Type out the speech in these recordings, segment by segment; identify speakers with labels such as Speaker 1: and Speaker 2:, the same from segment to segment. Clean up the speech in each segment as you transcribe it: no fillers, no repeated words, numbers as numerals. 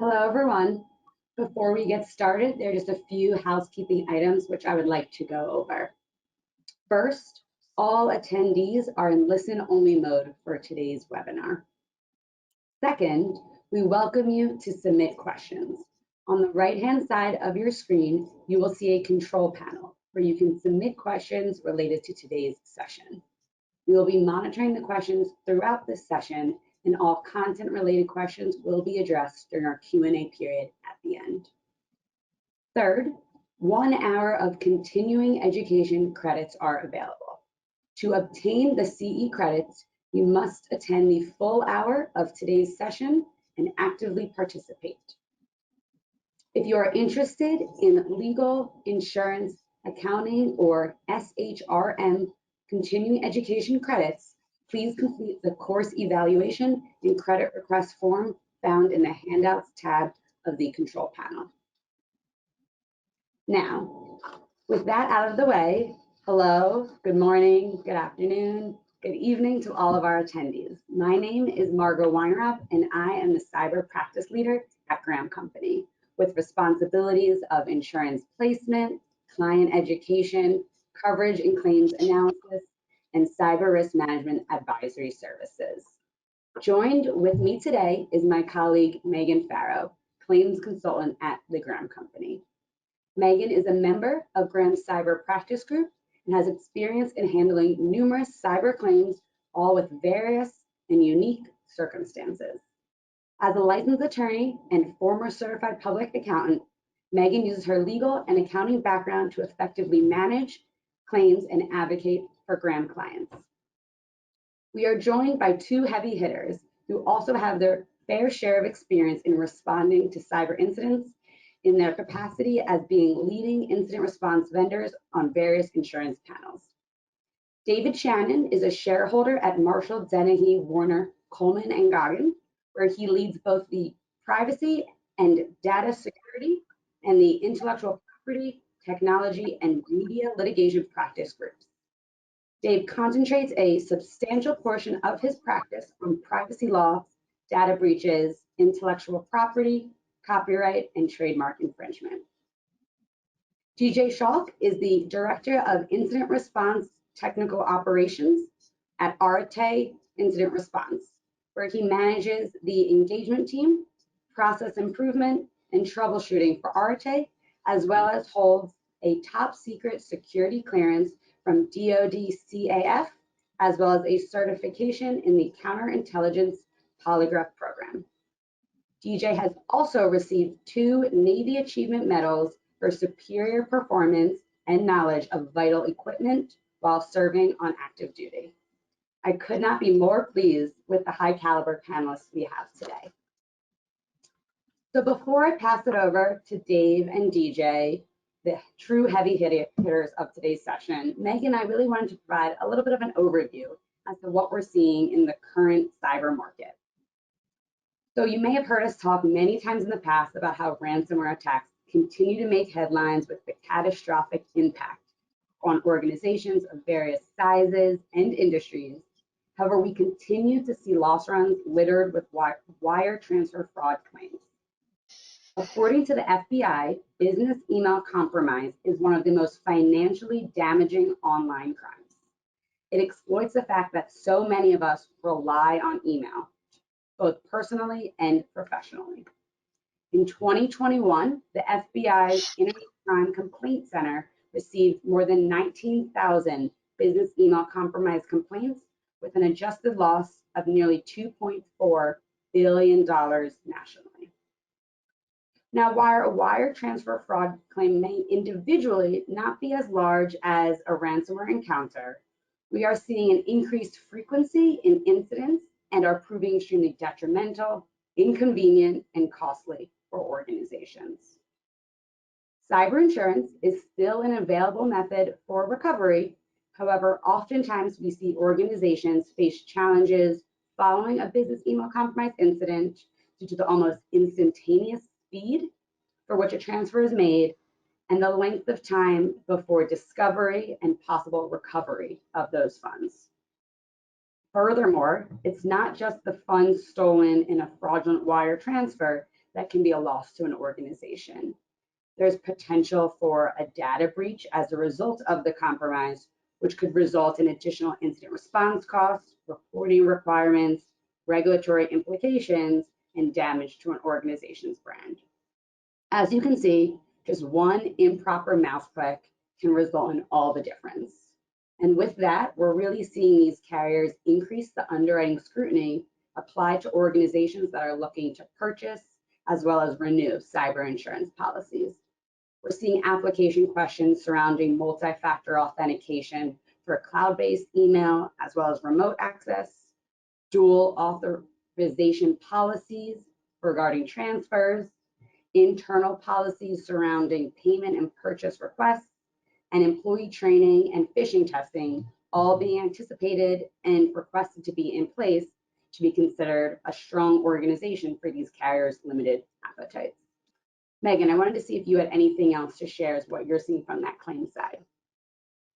Speaker 1: Hello, everyone. Before we get started, there are just a few housekeeping items which I would like to go over. First, all attendees are in listen-only mode for today's webinar. Second, we welcome you to submit questions. On the right-hand side of your screen, you will see a control panel where you can submit questions related to today's session. We will be monitoring the questions throughout this session, and all content-related questions will be addressed during our Q&A period at the end. Third, 1 hour of continuing education credits are available. To obtain the CE credits, you must attend the full hour of today's session and actively participate. If you are interested in legal, insurance, accounting, or SHRM continuing education credits, please complete the course evaluation and credit request form found in the handouts tab of the control panel. Now, with that out of the way, hello, good morning, good afternoon, good evening to all of our attendees. My name is Margaux Weinraub, and I am the cyber practice leader at Graham Company, with responsibilities of insurance placement, client education, coverage and claims analysis, and cyber risk management advisory services. Joined with me today is my colleague, Meagan Farrow, claims consultant at the Graham Company. Meagan is a member of Graham's Cyber Practice Group and has experience in handling numerous cyber claims, all with various and unique circumstances. As a licensed attorney and former certified public accountant, Meagan uses her legal and accounting background to effectively manage claims and advocate for Graham clients. We are joined by two heavy hitters who also have their fair share of experience in responding to cyber incidents in their capacity as being leading incident response vendors on various insurance panels. David Shannon is a shareholder at Marshall, Dennehey, Warner, Coleman, and Goggin, where he leads both the privacy and data security and the intellectual property, technology, and media litigation practice groups. Dave concentrates a substantial portion of his practice on privacy law, data breaches, intellectual property, copyright, and trademark infringement. DJ Schalk is the Director of Incident Response Technical Operations at Arete Incident Response, where he manages the engagement team, process improvement, and troubleshooting for Arete, as well as holds a top secret security clearance from DoD CAF, as well as a certification in the Counterintelligence Polygraph Program. DJ has also received 2 Navy Achievement Medals for superior performance and knowledge of vital equipment while serving on active duty. I could not be more pleased with the high caliber panelists we have today. So before I pass it over to Dave and DJ, the true heavy hitters of today's session, Meagan and I really wanted to provide a little bit of an overview as to what we're seeing in the current cyber market. So you may have heard us talk many times in the past about how ransomware attacks continue to make headlines with the catastrophic impact on organizations of various sizes and industries. However, we continue to see loss runs littered with wire transfer fraud claims. According to the FBI, business email compromise is one of the most financially damaging online crimes. It exploits the fact that so many of us rely on email, both personally and professionally. In 2021, the FBI's Internet Crime Complaint Center received more than 19,000 business email compromise complaints with an adjusted loss of nearly $2.4 billion nationally. Now, while a wire transfer fraud claim may individually not be as large as a ransomware encounter, we are seeing an increased frequency in incidents and are proving extremely detrimental, inconvenient, and costly for organizations. Cyber insurance is still an available method for recovery. However, oftentimes we see organizations face challenges following a business email compromise incident due to the almost instantaneous speed for which a transfer is made and the length of time before discovery and possible recovery of those funds. Furthermore, it's not just the funds stolen in a fraudulent wire transfer that can be a loss to an organization. There's potential for a data breach as a result of the compromise, which could result in additional incident response costs, reporting requirements, regulatory implications, and damage to an organization's brand. As you can see, just one improper mouse click can result in all the difference. And with that, we're really seeing these carriers increase the underwriting scrutiny applied to organizations that are looking to purchase as well as renew cyber insurance policies. We're seeing application questions surrounding multi-factor authentication for cloud-based email as well as remote access, dual authorization policies regarding transfers, internal policies surrounding payment and purchase requests, and employee training and phishing testing all being anticipated and requested to be in place to be considered a strong organization for these carriers' limited appetites. Meagan, I wanted to see if you had anything else to share as what you're seeing from that claim side.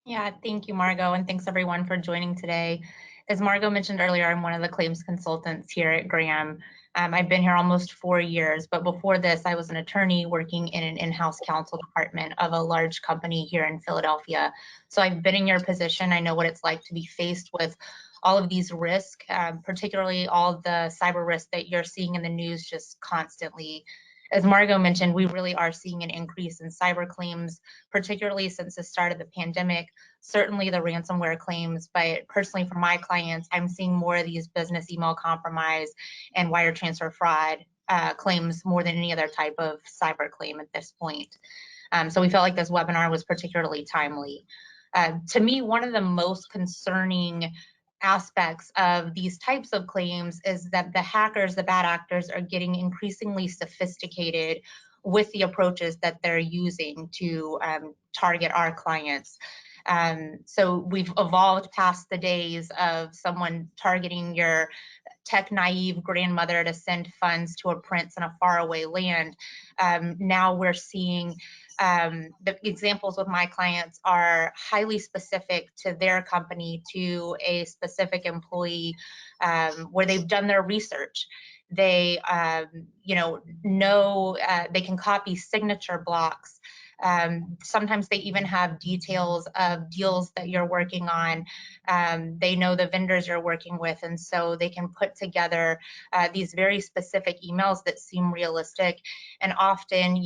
Speaker 2: Yeah, thank you, Margaux, and thanks everyone for joining today. As Margaux mentioned earlier, I'm one of the claims consultants here at Graham. I've been here almost 4 years, but before this, I was an attorney working in an in-house counsel department of a large company here in Philadelphia. So I've been in your position. I know what it's like to be faced with all of these risks, particularly all the cyber risks that you're seeing in the news just constantly. As Margaux mentioned, we really are seeing an increase in cyber claims, particularly since the start of the pandemic, certainly the ransomware claims, but personally for my clients, I'm seeing more of these business email compromise and wire transfer fraud claims more than any other type of cyber claim at this point. So we felt like this webinar was particularly timely. To me, one of the most concerning aspects of these types of claims is that the hackers, the bad actors, are getting increasingly sophisticated with the approaches that they're using to target our clients. So we've evolved past the days of someone targeting your tech naive grandmother to send funds to a prince in a faraway land. Now we're seeing the examples with my clients are highly specific to their company, to a specific employee, where they've done their research. They, know they can copy signature blocks. Sometimes they even have details of deals that you're working on. They know the vendors you're working with, and so they can put together these very specific emails that seem realistic. And often,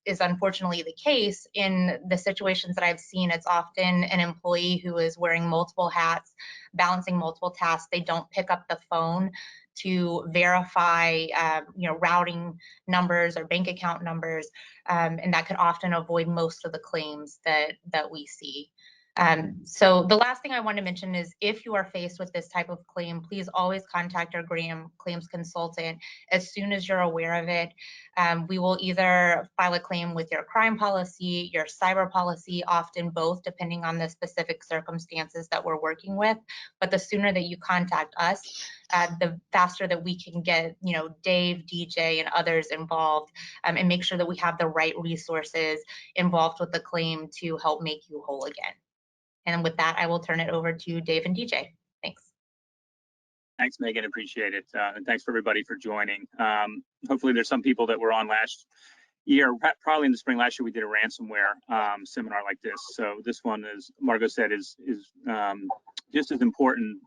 Speaker 2: is unfortunately the case in the situations that I've seen, it's often an employee who is wearing multiple hats, balancing multiple tasks. They don't pick up the phone to verify, routing numbers or bank account numbers, and that could often avoid most of the claims that we see. So the last thing I want to mention is if you are faced with this type of claim, please always contact your Graham claims consultant as soon as you're aware of it. We will either file a claim with your crime policy, your cyber policy, often both, depending on the specific circumstances that we're working with. But the sooner that you contact us, the faster that we can get, Dave, DJ, and others involved, and make sure that we have the right resources involved with the claim to help make you whole again. And with that, I will turn it over to Dave and DJ. Thanks.
Speaker 3: Thanks, Meagan. Appreciate it. And thanks for everybody for joining. Hopefully there's some people that were on last year, probably in the spring last year, we did a ransomware seminar like this. So this one, as Margaux said, is just as important.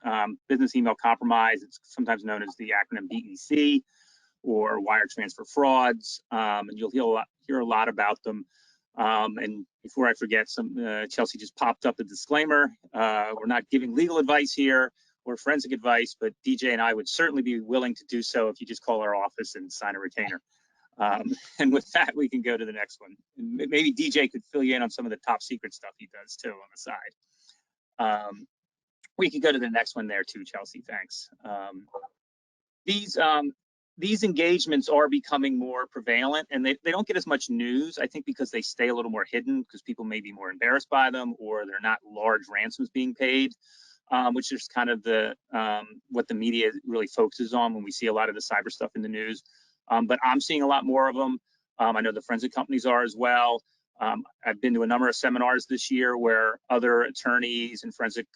Speaker 3: Business email compromise, it's sometimes known as the acronym BEC, or wire transfer frauds. And you'll hear a lot about them. And before I forget, Chelsea just popped up the disclaimer. We're not giving legal advice here or forensic advice, but DJ and I would certainly be willing to do so if you just call our office and sign a retainer. And with that, we can go to the next one. And maybe DJ could fill you in on some of the top secret stuff he does too on the side. We could go to the next one there too, Chelsea, thanks. These engagements are becoming more prevalent, and they don't get as much news, I think, because they stay a little more hidden, because people may be more embarrassed by them, or they're not large ransoms being paid, which is kind of what the media really focuses on when we see a lot of the cyber stuff in the news. But I'm seeing a lot more of them. I know the forensic companies are as well. I've been to a number of seminars this year where other attorneys and forensic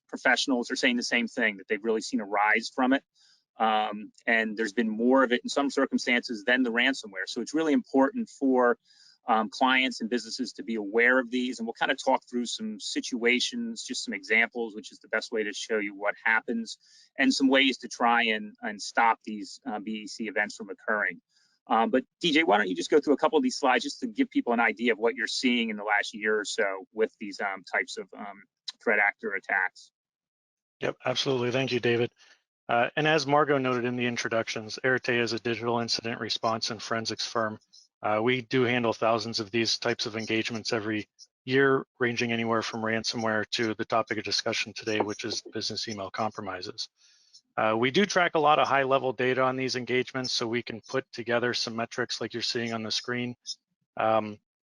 Speaker 3: professionals are saying the same thing, that they've really seen a rise from it. And there's been more of it in some circumstances than the ransomware. So it's really important for clients and businesses to be aware of these. And we'll kind of talk through some situations, just some examples, which is the best way to show you what happens, and some ways to try and stop these BEC events from occurring. But DJ, why don't you just go through a couple of these slides just to give people an idea of what you're seeing in the last year or so with these types of threat actor attacks.
Speaker 4: Yep, absolutely. Thank you, David. And as Margaux noted in the introductions, Arete is a digital incident response and forensics firm. We do handle thousands of these types of engagements every year, ranging anywhere from ransomware to the topic of discussion today, which is business email compromises. We do track a lot of high-level data on these engagements, so we can put together some metrics like you're seeing on the screen.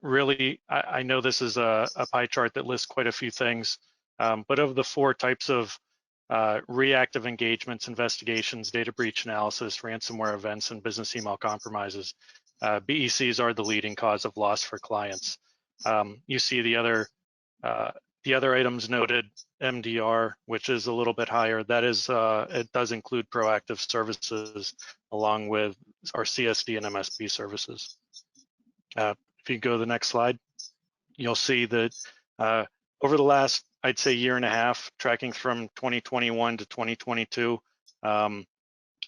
Speaker 4: Really, I know this is a pie chart that lists quite a few things, but of the 4 types of reactive engagements, investigations, data breach analysis, ransomware events, and business email compromises, BECs are the leading cause of loss for clients. You see the other items noted, MDR, which is a little bit higher. That is, it does include proactive services along with our CSD and MSP services. If you go to the next slide, you'll see that over the last, I'd say, year and a half, tracking from 2021 to 2022,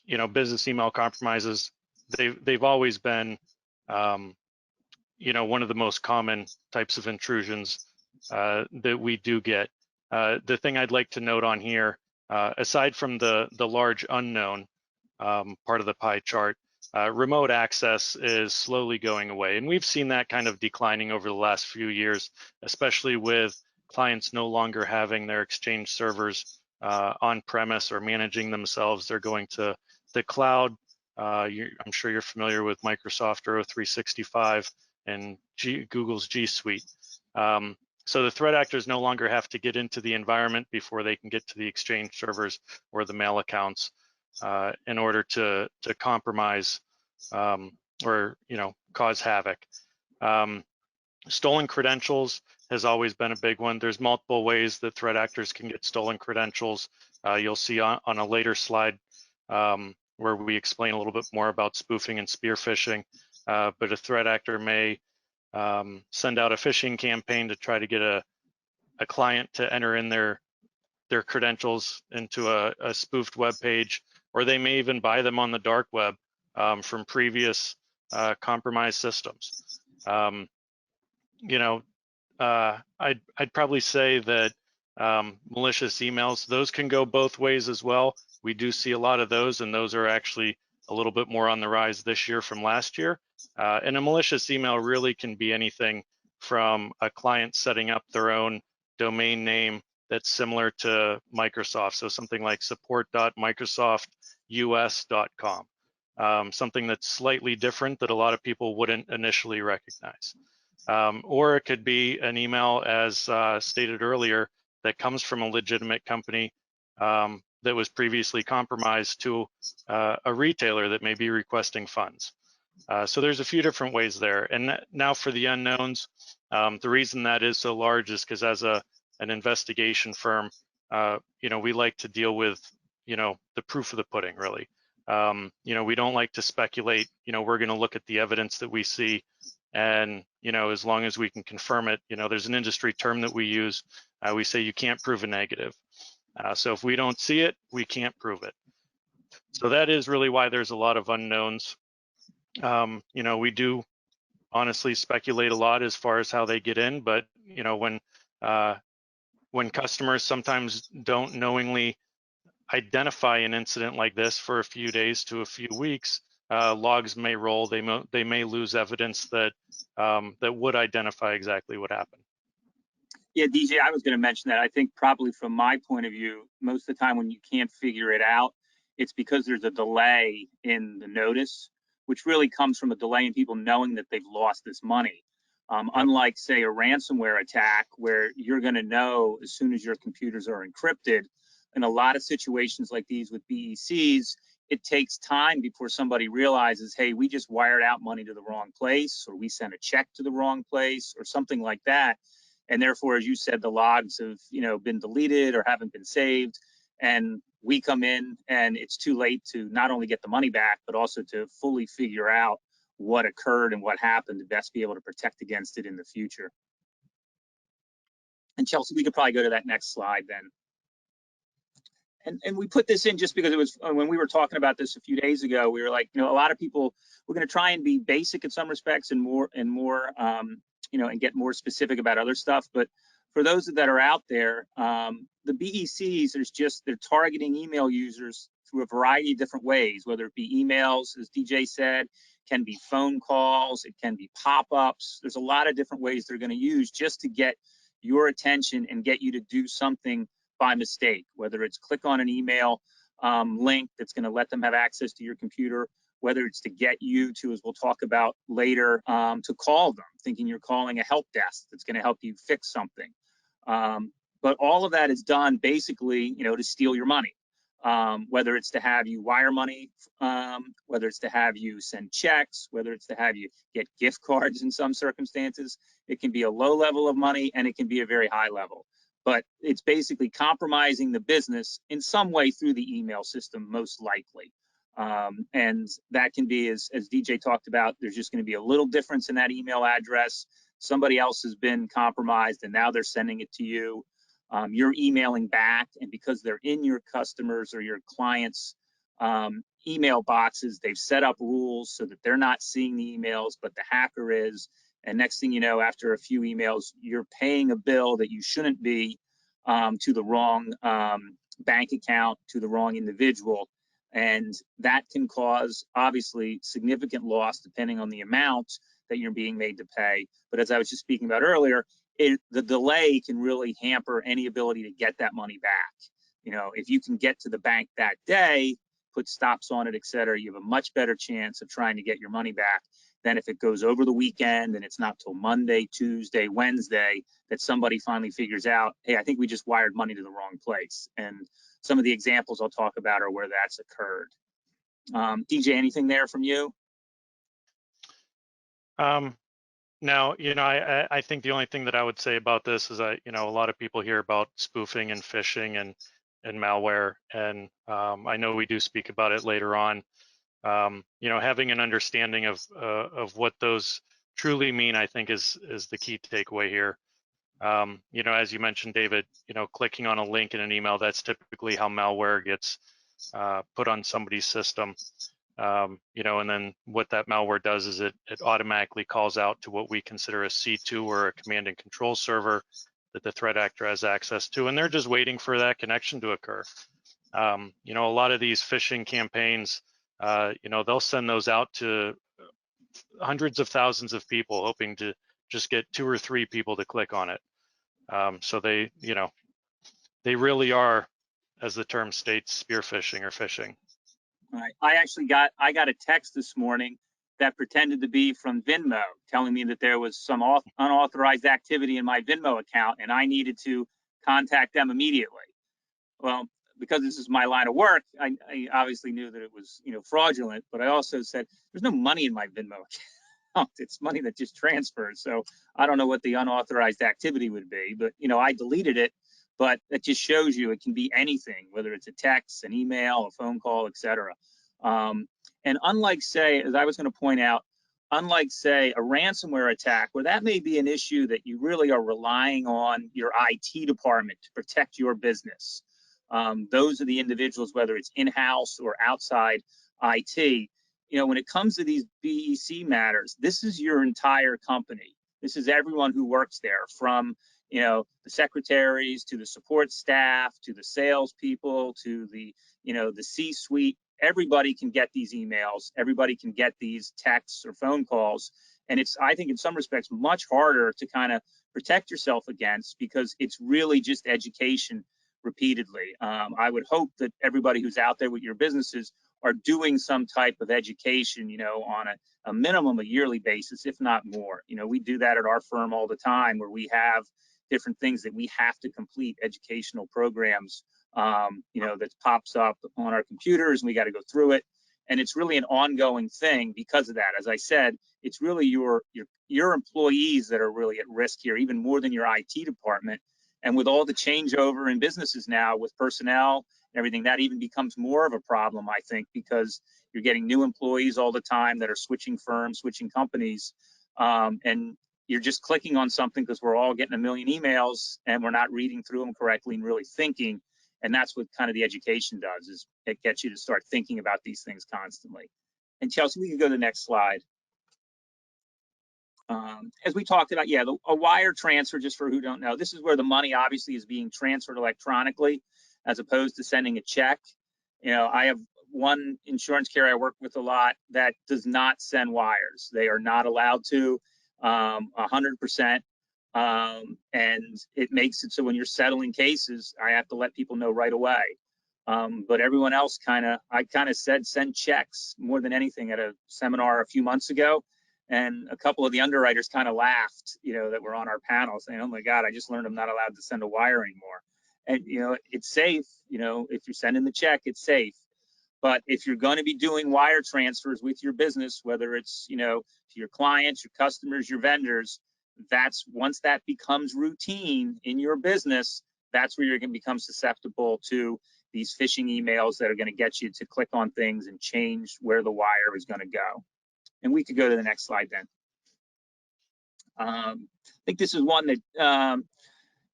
Speaker 4: you know, business email compromises, they've always been, you know, one of the most common types of intrusions that we do get. The thing I'd like to note on here, aside from the large unknown part of the pie chart, remote access is slowly going away. And we've seen that kind of declining over the last few years, especially with clients no longer having their Exchange servers on premise or managing themselves. They're going to the cloud. I'm sure you're familiar with Microsoft 365 and Google's G Suite. So the threat actors no longer have to get into the environment before they can get to the Exchange servers or the mail accounts in order to compromise or, you know, cause havoc. Stolen credentials has always been a big one. There's multiple ways that threat actors can get stolen credentials. You'll see on a later slide where we explain a little bit more about spoofing and spear phishing. But a threat actor may send out a phishing campaign to try to get a client to enter in their credentials into a spoofed web page, or they may even buy them on the dark web from previous compromised systems. You know, I'd probably say that malicious emails, those can go both ways as well. We do see a lot of those, and those are actually a little bit more on the rise this year from last year. And a malicious email really can be anything from a client setting up their own domain name that's similar to Microsoft. So something like support.microsoftus.com, something that's slightly different that a lot of people wouldn't initially recognize. Or it could be an email, as stated earlier, that comes from a legitimate company that was previously compromised to a retailer that may be requesting funds. So there's a few different ways there. And now for the unknowns, the reason that is so large is because as an investigation firm, you know, we like to deal with, you know, the proof of the pudding, really. You know, we don't like to speculate. You know, we're going to look at the evidence that we see, and, you know, as long as we can confirm it, you know, there's an industry term that we use. We say you can't prove a negative. So if we don't see it, we can't prove it. So that is really why there's a lot of unknowns. You know, we do honestly speculate a lot as far as how they get in, but, you know, when customers sometimes don't knowingly identify an incident like this for a few days to a few weeks, logs may roll. They may lose evidence that that would identify exactly what happened.
Speaker 3: Yeah, DJ, I was going to mention that. I think probably from my point of view, most of the time when you can't figure it out, it's because there's a delay in the notice, which really comes from a delay in people knowing that they've lost this money. Unlike, say, a ransomware attack, where you're going to know as soon as your computers are encrypted. In a lot of situations like these with BECs, it takes time before somebody realizes, hey, we just wired out money to the wrong place, or we sent a check to the wrong place, or something like that. And therefore, as you said, the logs have, you know, been deleted or haven't been saved. and we come in and it's too late to not only get the money back, but also to fully figure out what occurred and what happened to best be able to protect against it in the future. And Chelsea, we could probably go to that next slide then. And we put this in just because it was when we were talking about this a few days ago, we were like, you know, a lot of people, we're going to try and be basic in some respects and more, you know, and get more specific about other stuff. But for those that are out there, the BECs, they're targeting email users through a variety of different ways, whether it be emails, as DJ said, can be phone calls, it can be pop-ups. There's a lot of different ways they're going to use just to get your attention and get you to do something by mistake, whether it's click on an email link that's going to let them have access to your computer, whether it's to get you to, as we'll talk about later, to call them, thinking you're calling a help desk that's going to help you fix something. But all of that is done basically, you know, to steal your money, whether it's to have you wire money, whether it's to have you send checks, whether it's to have you get gift cards in some circumstances. It can be a low level of money and it can be a very high level. But it's basically compromising the business in some way through the email system, most likely. And that can be, as DJ talked about, there's just going to be a little difference in that email address. Somebody else has been compromised and now they're sending it to you. You're emailing back, and because they're in your customers or your clients' email boxes, they've set up rules so that they're not seeing the emails, but the hacker is. And next thing you know, after a few emails, you're paying a bill that you shouldn't be to the wrong bank account, to the wrong individual. And that can cause, obviously, significant loss depending on the amount that you're being made to pay. But as I was just speaking about earlier, the delay can really hamper any ability to get that money back. You know, if you can get to the bank that day, put stops on it, et cetera, you have a much better chance of trying to get your money back than if it goes over the weekend and it's not till Monday, Tuesday, Wednesday that somebody finally figures out, hey, I think we just wired money to the wrong place. And some of the examples I'll talk about are where that's occurred. DJ, anything there from you?
Speaker 4: Now, you know, I think the only thing that I would say about this is you know, a lot of people hear about spoofing and phishing and malware, and I know we do speak about it later on. You know, having an understanding of what those truly mean, I think is the key takeaway here. You know, as you mentioned, David, you know, clicking on a link in an email, that's typically how malware gets put on somebody's system. You know, and then what that malware does is it automatically calls out to what we consider a C2 or a command and control server that the threat actor has access to, and they're just waiting for that connection to occur. You know, a lot of these phishing campaigns, you know, they'll send those out to hundreds of thousands of people hoping to just get 2 or 3 people to click on it. So they, you know, they really are, as the term states, spear phishing or phishing.
Speaker 3: All right. I got a text this morning that pretended to be from Venmo, telling me that there was some unauthorized activity in my Venmo account and I needed to contact them immediately. Well, because this is my line of work, I obviously knew that it was, you know, fraudulent, but I also said, there's no money in my Venmo account. It's money that just transfers. So I don't know what the unauthorized activity would be, but, you know, I deleted it. But that just shows you it can be anything, whether it's a text, an email, a phone call, et cetera. And unlike, say, as I was going to point out, unlike, say, a ransomware attack, where that may be an issue that you really are relying on your IT department to protect your business. Those are the individuals, whether it's in-house or outside IT. You know, when it comes to these BEC matters, this is your entire company. This is everyone who works there, from, you know, the secretaries to the support staff to the salespeople to the, you know, the C-suite. Everybody can get these emails. Everybody can get these texts or phone calls. And it's, I think in some respects, much harder to kind of protect yourself against, because it's really just education repeatedly. I would hope that everybody who's out there with your businesses are doing some type of education, you know, on a minimum, a yearly basis, if not more. You know, we do that at our firm all the time, where we have different things that we have to complete, educational programs, you know, that pops up on our computers and we got to go through it. And it's really an ongoing thing because of that. As I said, it's really your employees that are really at risk here, even more than your IT department. And with all the changeover in businesses now with personnel everything, that even becomes more of a problem, I think, because you're getting new employees all the time that are switching firms, switching companies, and you're just clicking on something because we're all getting a million emails and we're not reading through them correctly and really thinking. And that's what kind of the education does, is it gets you to start thinking about these things constantly. And Chelsea, we can go to the next slide. As we talked about, yeah, a wire transfer, just for who don't know, this is where the money obviously is being transferred electronically as opposed to sending a check. You know, I have one insurance carrier I work with a lot that does not send wires. They are not allowed to, 100%. And it makes it so when you're settling cases, I have to let people know right away. But everyone else I kind of said send checks more than anything at a seminar a few months ago. And a couple of the underwriters kind of laughed, you know, that were on our panel saying, oh my God, I just learned I'm not allowed to send a wire anymore. And, you know, it's safe, you know, if you're sending the check, it's safe. But if you're going to be doing wire transfers with your business, whether it's, you know, to your clients, your customers, your vendors, that's once that becomes routine in your business, that's where you're going to become susceptible to these phishing emails that are going to get you to click on things and change where the wire is going to go. And we could go to the next slide then. I think this is one that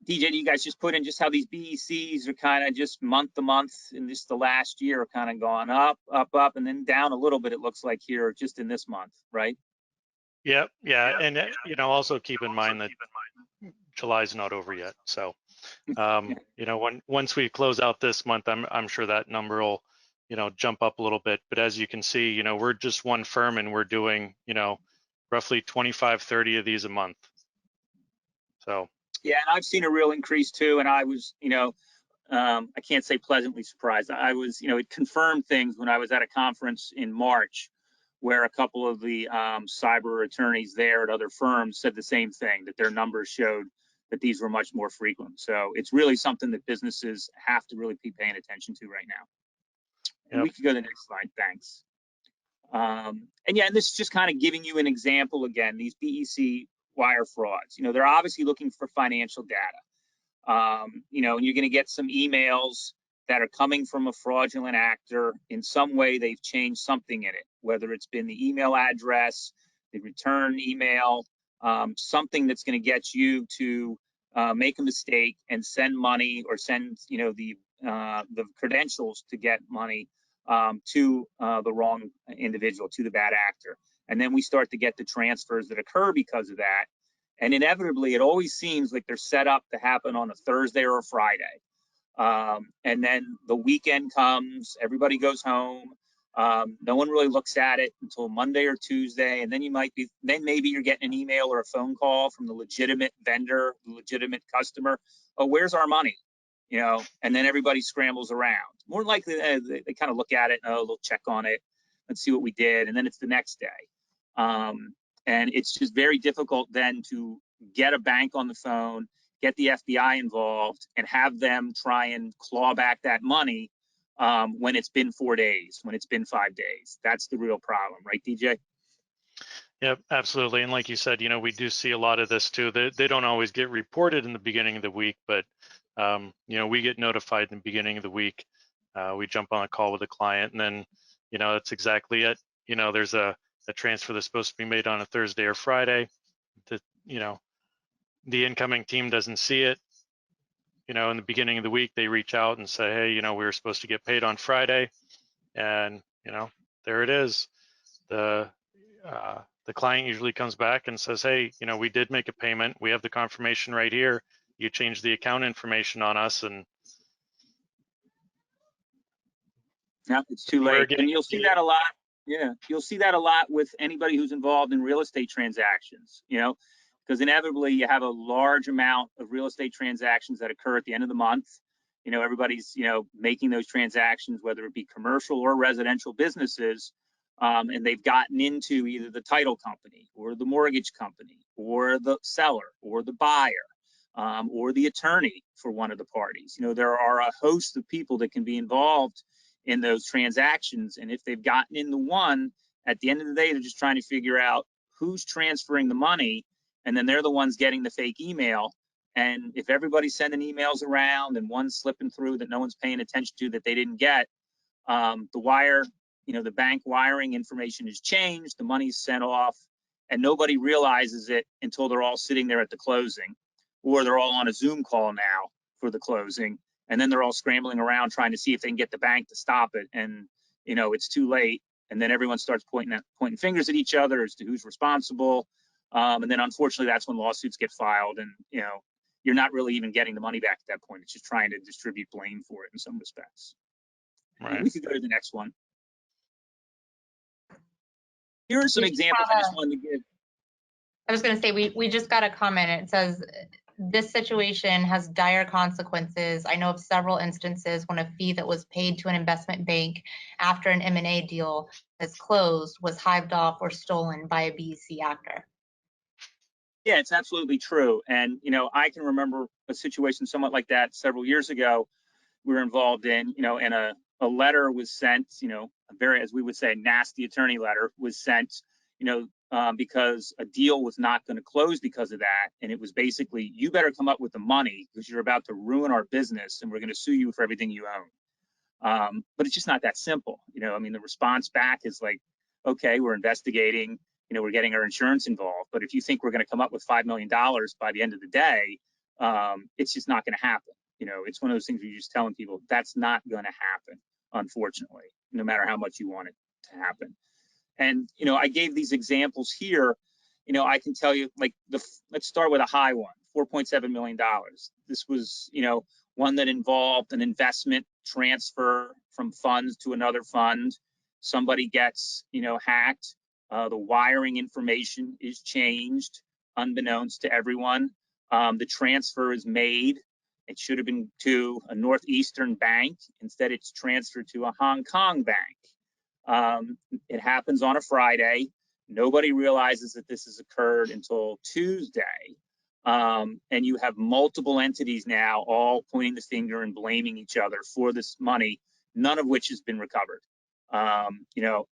Speaker 3: DJ, you guys just put in, just how these BECs are kind of just month to month in just the last year are kind of gone up, and then down a little bit, it looks like here just in this month, right?
Speaker 4: Yeah. And, you know, also keep in mind that July's not over yet. So, you know, once we close out this month, I'm sure that number will, you know, jump up a little bit. But as you can see, you know, we're just one firm and we're doing, you know, roughly 25, 30 of these a month. So.
Speaker 3: Yeah, and I've seen a real increase too. And I was, you know, I can't say pleasantly surprised. I was, you know, it confirmed things when I was at a conference in March where a couple of the cyber attorneys there at other firms said the same thing, that their numbers showed that these were much more frequent. So it's really something that businesses have to really be paying attention to right now. And
Speaker 4: Yep.
Speaker 3: we could go to the next slide, thanks. And yeah, and this is just kind of giving you an example again, these BEC wire frauds. You know, they're obviously looking for financial data. You know, and you're going to get some emails that are coming from a fraudulent actor. In some way, they've changed something in it, whether it's been the email address, the return email, something that's going to get you to make a mistake and send money or send, you know, the credentials to get money to the wrong individual, to the bad actor. And then we start to get the transfers that occur because of that. And inevitably, it always seems like they're set up to happen on a Thursday or a Friday. And then the weekend comes, everybody goes home. No one really looks at it until Monday or Tuesday. And then then maybe you're getting an email or a phone call from the legitimate vendor, the legitimate customer. Oh, where's our money? You know, and then everybody scrambles around. More likely, they kind of look at it, oh, they'll check on it. Let's see what we did. And then it's the next day. And it's just very difficult then to get a bank on the phone, get the FBI involved, and have them try and claw back that money when it's been 4 days, when it's been 5 days. That's the real problem, right, DJ?
Speaker 4: Yep, absolutely. And like you said, you know, we do see a lot of this too. They don't always get reported in the beginning of the week, but, you know, we get notified in the beginning of the week. We jump on a call with a client, and then, you know, that's exactly it. You know, there's a transfer that's supposed to be made on a Thursday or Friday. You know, the incoming team doesn't see it. You know, in the beginning of the week, they reach out and say, hey, you know, we were supposed to get paid on Friday. And, you know, there it is. The client usually comes back and says, hey, you know, we did make a payment. We have the confirmation right here. You changed the account information on us. And
Speaker 3: yeah, it's too late. And you'll see that a lot. Yeah, you'll see that a lot with anybody who's involved in real estate transactions, you know, because inevitably you have a large amount of real estate transactions that occur at the end of the month. You know, everybody's, you know, making those transactions, whether it be commercial or residential businesses, and they've gotten into either the title company or the mortgage company or the seller or the buyer or the attorney for one of the parties. You know, there are a host of people that can be involved in those transactions. And if they've gotten into one, at the end of the day, they're just trying to figure out who's transferring the money. And then they're the ones getting the fake email. And if everybody's sending emails around and one's slipping through that no one's paying attention to that they didn't get, the wire, the bank wiring information is changed, the money's sent off, and nobody realizes it until they're all sitting there at the closing, or they're all on a Zoom call now for the closing, and then they're all scrambling around trying to see if they can get the bank to stop it, and it's too late, and then everyone starts pointing fingers at each other as to who's responsible, and then unfortunately that's when lawsuits get filed, and you're not really even getting the money back at that point. It's just trying to distribute blame for it in some respects.
Speaker 4: Right.
Speaker 3: We could go to the next one. Here are some examples I just wanted to give.
Speaker 2: I was going to say, we just got a comment. It says, this situation has dire consequences. I know of several instances when a fee that was paid to an investment bank after an M&A deal has closed was hived off or stolen by a BEC actor.
Speaker 3: Yeah, it's absolutely true. And, I can remember a situation somewhat like that several years ago we were involved in, and a letter was sent, a very, as we would say, nasty attorney letter was sent, because a deal was not going to close because of that. And it was basically, you better come up with the money because you're about to ruin our business and we're going to sue you for everything you own. But it's just not that simple. The response back is like, okay, we're investigating, we're getting our insurance involved. But if you think we're going to come up with $5 million by the end of the day, it's just not going to happen. It's one of those things where you're just telling people that's not going to happen, unfortunately, no matter how much you want it to happen. And, I gave these examples here. I can tell you, like, let's start with a high one, $4.7 million. This was, one that involved an investment transfer from funds to another fund. Somebody gets, hacked. The wiring information is changed, unbeknownst to everyone. The transfer is made. It should have been to a Northeastern bank. Instead, it's transferred to a Hong Kong bank. It happens on a Friday. Nobody realizes that this has occurred until Tuesday. And you have multiple entities now all pointing the finger and blaming each other for this money, none of which has been recovered.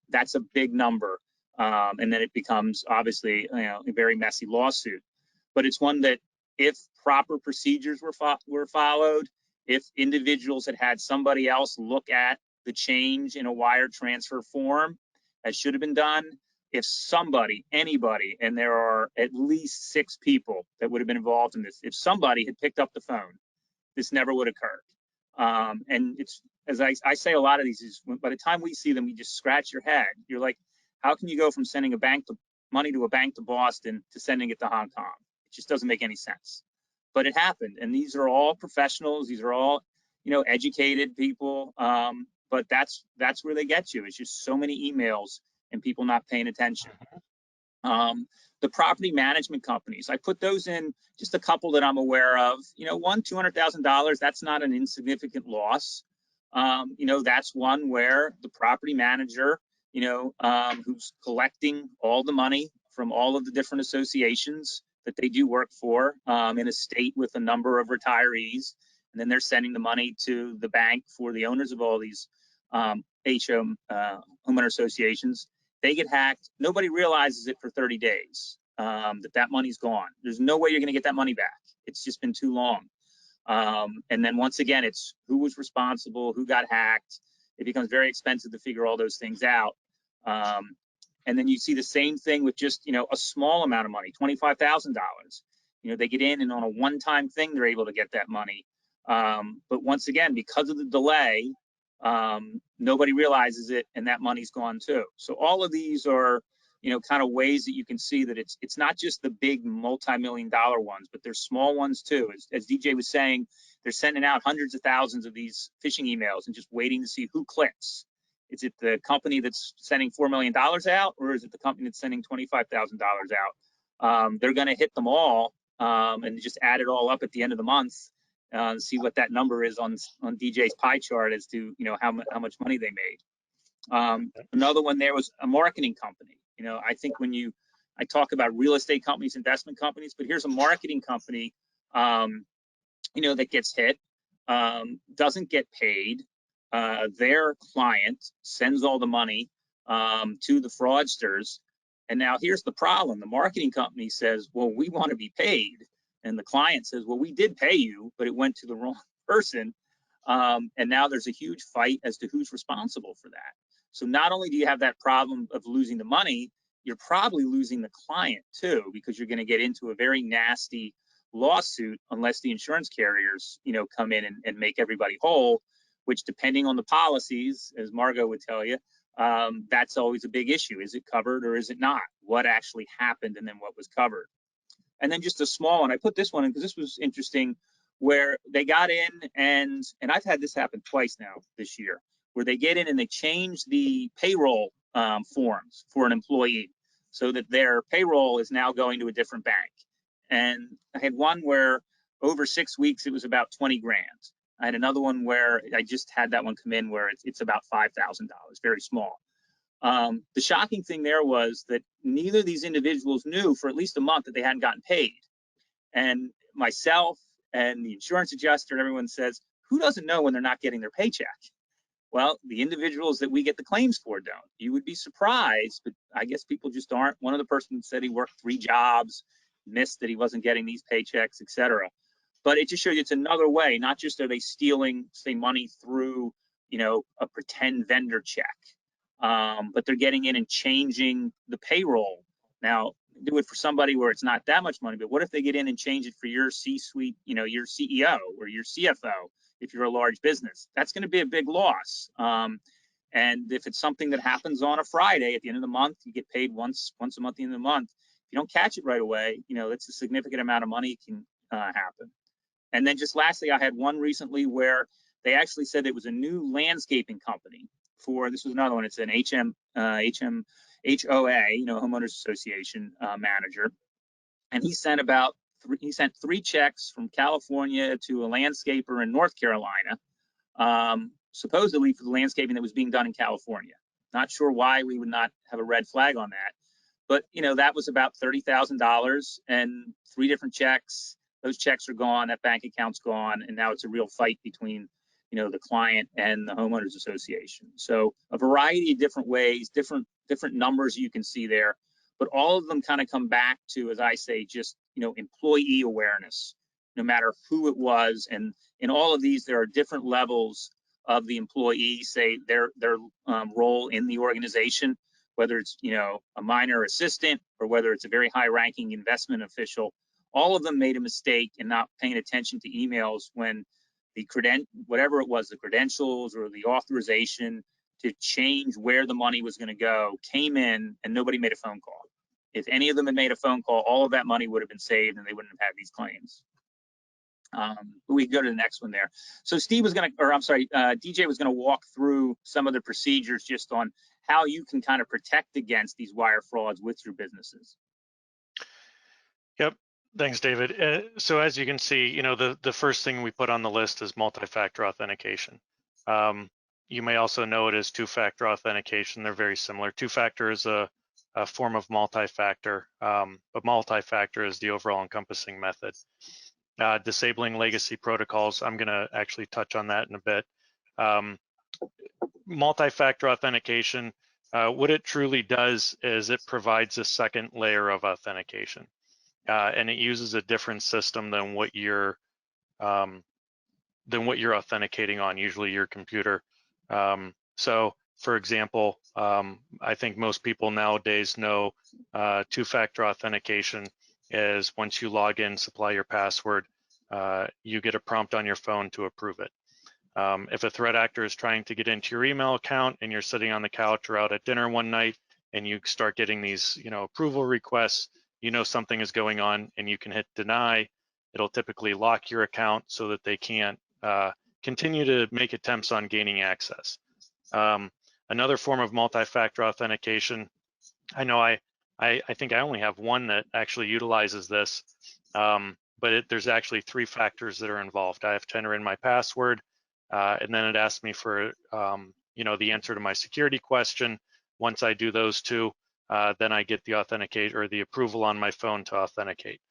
Speaker 3: That's a big number. And then it becomes obviously a very messy lawsuit. But it's one that if proper procedures were followed, if individuals had somebody else look at the change in a wire transfer form, as should have been done, if anybody, and there are at least 6 people that would have been involved in this, if somebody had picked up the phone, this never would have occurred. And it's, as I say, a lot of these is, by the time we see them, you just scratch your head. You're like, how can you go from sending money to a bank to Boston to sending it to Hong Kong? It just doesn't make any sense. But it happened, and these are all professionals. These are all, educated people. But that's where they get you. It's just so many emails and people not paying attention. The property management companies, I put those in just a couple that I'm aware of. One, $200,000, that's not an insignificant loss. That's one where the property manager, who's collecting all the money from all of the different associations that they do work for in a state with a number of retirees. And then they're sending the money to the bank for the owners of all these homeowner associations. They get hacked. Nobody realizes it for 30 days that money's gone. There's no way you're going to get that money back. It's just been too long. And then once again, it's who was responsible, who got hacked. It becomes very expensive to figure all those things out. And then you see the same thing with just, a small amount of money, $25,000. They get in and on a one-time thing, they're able to get that money. But once again, because of the delay, nobody realizes it and that money's gone too. So all of these are, kind of ways that you can see that it's not just the big multi-million-dollar ones, but there's small ones too. As DJ was saying, they're sending out hundreds of thousands of these phishing emails and just waiting to see who clicks. Is it the company that's sending $4 million out, or is it the company that's sending $25,000 out? They're going to hit them all and just add it all up at the end of the month. See what that number is on DJ's pie chart as to how much money they made. Another one there was a marketing company. I think I talk about real estate companies, investment companies, but here's a marketing company that gets hit, doesn't get paid. Their client sends all the money to the fraudsters. And now here's the problem. The marketing company says, well, we want to be paid. And the client says, well, we did pay you, but it went to the wrong person. And now there's a huge fight as to who's responsible for that. So not only do you have that problem of losing the money, you're probably losing the client too, because you're going to get into a very nasty lawsuit unless the insurance carriers, come in and make everybody whole, which depending on the policies, as Margaux would tell you, that's always a big issue. Is it covered or is it not? What actually happened and then what was covered? And then just a small one, I put this one in because this was interesting, where they got in and I've had this happen twice now this year, where they get in and they change the payroll forms for an employee so that their payroll is now going to a different bank. And I had one where over 6 weeks, it was about 20 grand. I had another one where I just had that one come in where it's about $5,000, very small. The shocking thing there was that neither of these individuals knew for at least a month that they hadn't gotten paid. And myself and the insurance adjuster and everyone says, who doesn't know when they're not getting their paycheck? Well, the individuals that we get the claims for don't. You would be surprised, but I guess people just aren't. One of the persons said he worked 3 jobs, missed that he wasn't getting these paychecks, etc. But it just shows you it's another way. Not just are they stealing, say, money through, a pretend vendor check, but they're getting in and changing the payroll. Now, do it for somebody where it's not that much money, but what if they get in and change it for your C-suite, your CEO or your CFO, if you're a large business? That's going to be a big loss. And if it's something that happens on a Friday at the end of the month, you get paid once a month at the end of the month. If you don't catch it right away, that's a significant amount of money can happen. And then just lastly, I had one recently where they actually said it was a new landscaping company this was another one. It's an HOA, Homeowners Association manager. And he sent three checks from California to a landscaper in North Carolina, supposedly for the landscaping that was being done in California. Not sure why we would not have a red flag on that. But, that was about $30,000 and 3 different checks. Those checks are gone, that bank account's gone, and now it's a real fight between, the client and the homeowners association. So a variety of different ways, different numbers you can see there, but all of them kind of come back to, as I say, just, employee awareness, no matter who it was. And in all of these, there are different levels of the employee, say their role in the organization, whether it's, a minor assistant or whether it's a very high ranking investment official. All of them made a mistake in not paying attention to emails when the whatever it was, the credentials or the authorization to change where the money was going to go came in and nobody made a phone call. If any of them had made a phone call, all of that money would have been saved and they wouldn't have had these claims. We can go to the next one there. So DJ was going to walk through some of the procedures just on how you can kind of protect against these wire frauds with your businesses.
Speaker 4: Yep. Thanks, David. So as you can see, the first thing we put on the list is multi-factor authentication. You may also know it as 2-factor authentication. They're very similar. 2-factor is a form of multi-factor, but multi-factor is the overall encompassing method. Disabling legacy protocols, I'm going to actually touch on that in a bit. Multi-factor authentication, what it truly does is it provides a second layer of authentication. And it uses a different system than what you're authenticating on, usually your computer. So, for example, I think most people nowadays know 2-factor authentication is once you log in, supply your password, you get a prompt on your phone to approve it. If a threat actor is trying to get into your email account and you're sitting on the couch or out at dinner one night and you start getting these, approval requests, something is going on and you can hit deny. It'll typically lock your account so that they can't continue to make attempts on gaining access. Another form of multi-factor authentication, I know I think I only have one that actually utilizes this, but there's actually 3 factors that are involved. I have to enter in my password, and then it asks me for the answer to my security question. Once I do those 2, then I get the authenticate or the approval on my phone to authenticate.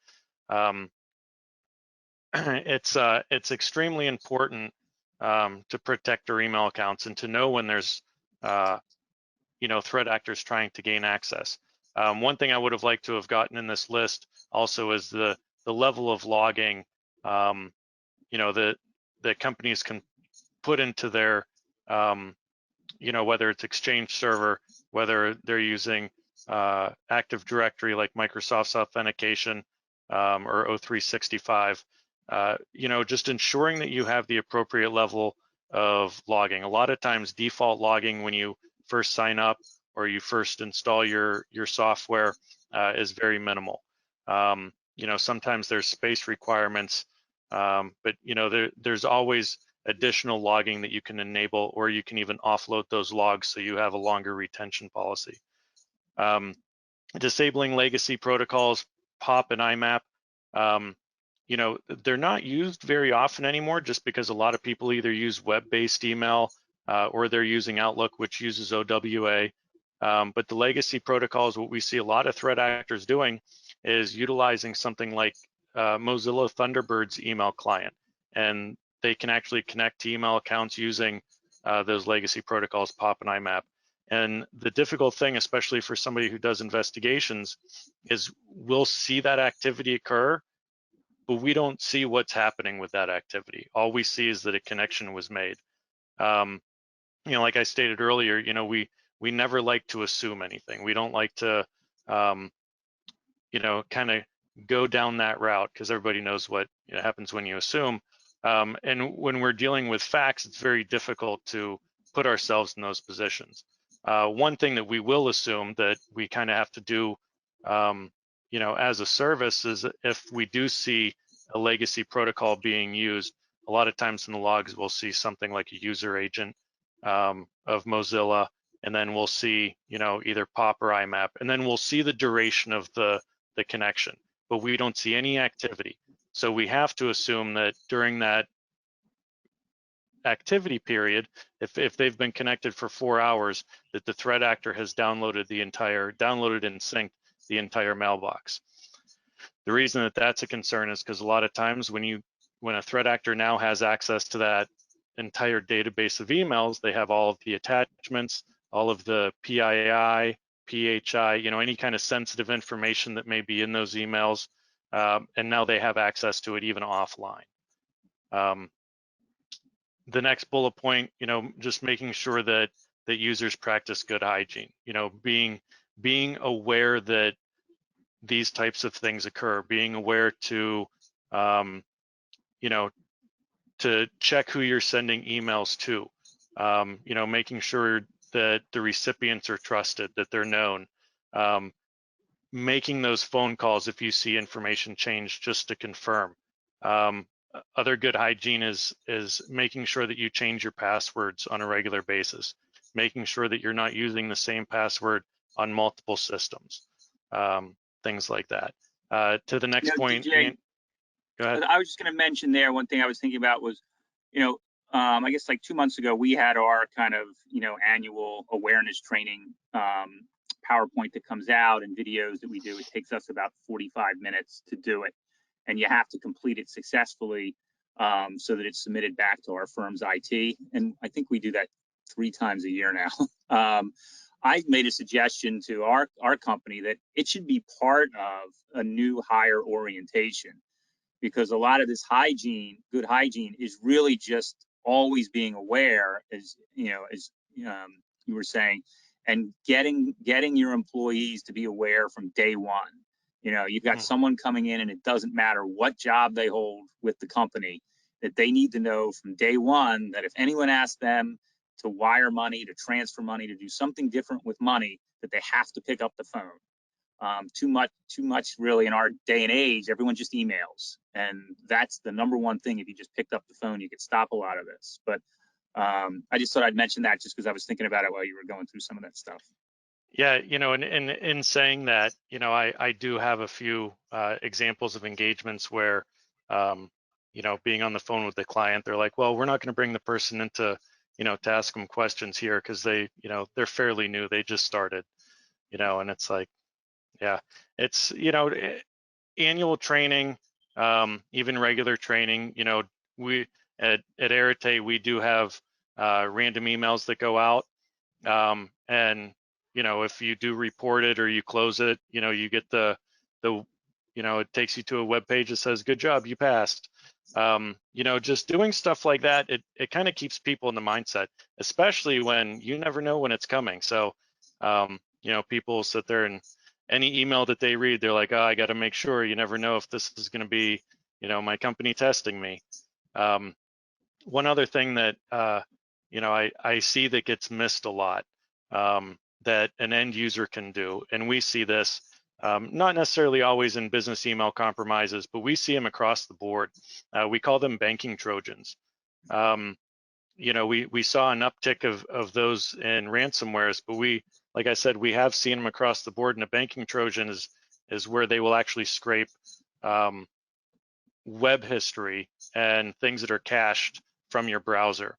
Speaker 4: It's extremely important to protect our email accounts and to know when there's threat actors trying to gain access. One thing I would have liked to have gotten in this list also is the the level of logging, you know, that companies can put into their, you know, whether it's Exchange Server, whether they're using Active Directory like Microsoft's authentication or O365, you know, just ensuring that you have the appropriate level of logging. A lot of times default logging when you first sign up or you first install your software is very minimal. You know, sometimes there's space requirements, but you know, there's always additional logging that you can enable, or you can even offload those logs so you have a longer retention policy. Disabling legacy protocols, POP and IMAP, you know, they're not used very often anymore just because a lot of people either use web-based email or they're using Outlook, which uses OWA. But the legacy protocols, what we see a lot of threat actors doing is utilizing something like Mozilla Thunderbird's email client, and they can actually connect to email accounts using those legacy protocols, POP and IMAP. And the difficult thing, especially for somebody who does investigations, is we'll see that activity occur, but we don't see what's happening with that activity. All we see is that a connection was made. You know, like I stated earlier, you know, we never like to assume anything. We don't like to, you know, kind of go down that route because everybody knows what happens when you assume. And when we're dealing with facts, it's very difficult to put ourselves in those positions. One thing that we will assume that we kind of have to do, you know, as a service is if we do see a legacy protocol being used, a lot of times in the logs, we'll see something like a user agent of Mozilla, and then we'll see, you know, either POP or IMAP, and then we'll see the duration of the connection, but we don't see any activity. So we have to assume that during that activity period, if they've been connected for 4 hours, that the threat actor has downloaded and synced the entire mailbox. The reason that that's a concern is because a lot of times when a threat actor now has access to that entire database of emails, they have all of the attachments, all of the PII, PHI, you know, any kind of sensitive information that may be in those emails, and now they have access to it even offline. The next bullet point, you know, just making sure that users practice good hygiene, you know, being aware that these types of things occur, being aware to, you know, to check who you're sending emails to, you know, making sure that the recipients are trusted, that they're known, making those phone calls if you see information change just to confirm. Other good hygiene is making sure that you change your passwords on a regular basis, making sure that you're not using the same password on multiple systems, things like that. To the next point,
Speaker 3: DJ,
Speaker 4: Ian, go ahead.
Speaker 3: I was just going to mention there, one thing I was thinking about was, you know, I guess like 2 months ago, we had our kind of, you know, annual awareness training PowerPoint that comes out and videos that we do. It takes us about 45 minutes to do it, and you have to complete it successfully so that it's submitted back to our firm's IT. And I think we do that 3 times a year now. I made a suggestion to our company that it should be part of a new hire orientation, because a lot of this hygiene, good hygiene, is really just always being aware, as you know, as you were saying, and getting your employees to be aware from day one. You know, you've got someone coming in, and it doesn't matter what job they hold with the company, that they need to know from day one that if anyone asks them to wire money, to transfer money, to do something different with money, that they have to pick up the phone. Too much really in our day and age, everyone just emails, and that's the #1 thing. If you just picked up the phone, you could stop a lot of this. But I just thought I'd mention that just because I was thinking about it while you were going through some of that stuff.
Speaker 4: Yeah, you know, and in saying that, you know, I do have a few examples of engagements where, you know, being on the phone with the client, they're like, well, we're not going to bring the person into, you know, to ask them questions here because they, you know, they're fairly new, they just started, you know, and it's like, yeah, it's, you know, annual training, even regular training, you know, we at Arete, we do have random emails that go out, and you know, if you do report it or you close it, you know, you get the you know, it takes you to a web page that says, good job, you passed. You know, just doing stuff like that, it kind of keeps people in the mindset, especially when you never know when it's coming. So, you know, people sit there and any email that they read, they're like, oh, I got to make sure. You never know if this is going to be, you know, my company testing me. One other thing that, you know, I see that gets missed a lot, that an end user can do, and we see this, not necessarily always in business email compromises, but we see them across the board. We call them banking Trojans. You know, we saw an uptick of those in ransomwares, but like I said, we have seen them across the board, and a banking Trojan is where they will actually scrape web history and things that are cached from your browser.